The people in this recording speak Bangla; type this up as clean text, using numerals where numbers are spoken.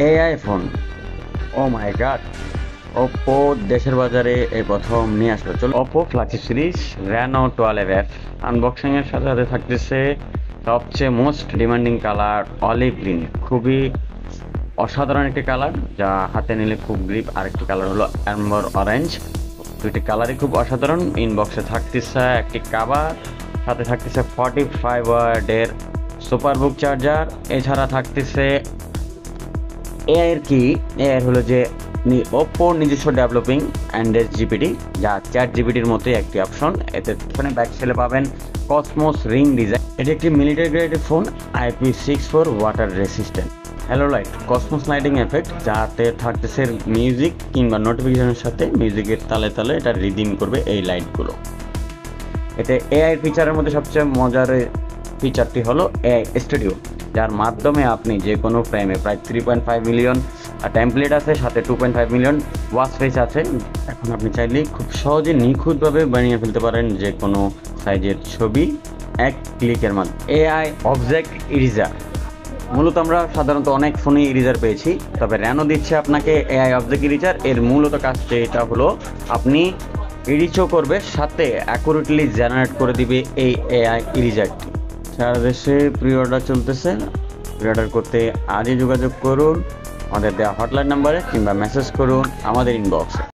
AI phone, oh my god! Oppo দেশের বাজারে এই প্রথম নিয়ে আসলো। চলো, Oppo flagship series Reno 12F unboxing এর সাথে সাথে থাকতেছে সবচেয়ে most demanding colour olive green. খুবই অসাধারণ একটি কালার, যা হাতে নিলে খুব গ্রিপ। আরেকটি কালার হলো অ্যাম্বার অরেঞ্জ। দুইটি কালারই খুব অসাধারণ। ইনবক্সে থাকতেছে একটি কাভার, সাথে থাকতেছে 45 ওয়াটের সুপার বুক চার্জার। এছাড়া থাকতেছে এআই কি, এআই হলো যে ওপ্পোর নিজস্ব ডেভেলপিং অ্যান্ড্রয়েড জিপিটি, যা চ্যাট জিপিটির মতোই একটি অপশন। এতে এখানে ব্যাক সেলে পাবেন কসমোস রিং ডিজাইন। এটি একটি মিলিটারি গ্রেডের phone, IP64 water resistant. Hello light Cosmos lighting effect, যাতে থাকতেছে মিউজিক কিংবা নোটিফিকেশনের সাথে মিউজিকের তালে তালে এটা রিডিম করবে এই লাইটগুলো। এতে এআই ফিচারের মধ্যে সবচেয়ে মজার ফিচারটি হলো এআই স্টুডিও, যার মাধ্যমে আপনি যে কোনো ফ্রেমে প্রায় 3.5 মিলিয়ন টেমপ্লেট আছে, সাথে 2.5 মিলিয়ন ওয়াচ ফেস আছে। এখন আপনি চাইলে খুব সহজে নিখুঁতভাবে বানিয়ে ফেলতে পারেন যে কোনো সাইজের ছবি এক ক্লিকের মাধ্যমে। এআই অবজেক্ট ইরেজার, মূলত আমরা সাধারণত অনেক ফোনে ইরেজার পেয়েছি, তবে র্যানো দিচ্ছে আপনাকে এআই অবজেক্ট ইরেজার। এর মূলত কাজটা এটা হলো, আপনি এডিটও করবে, সাথে অ্যাকুরেটলি জেনারেট করে দিবে এই এআই ইরেজারটি। সারা দেশে প্রি অর্ডার চলতেছে। প্রি অর্ডার করতে আজই যোগাযোগ করুন আমাদের দেওয়া হটলাইন নাম্বারে, কিংবা মেসেজ করুন আমাদের ইনবক্সে।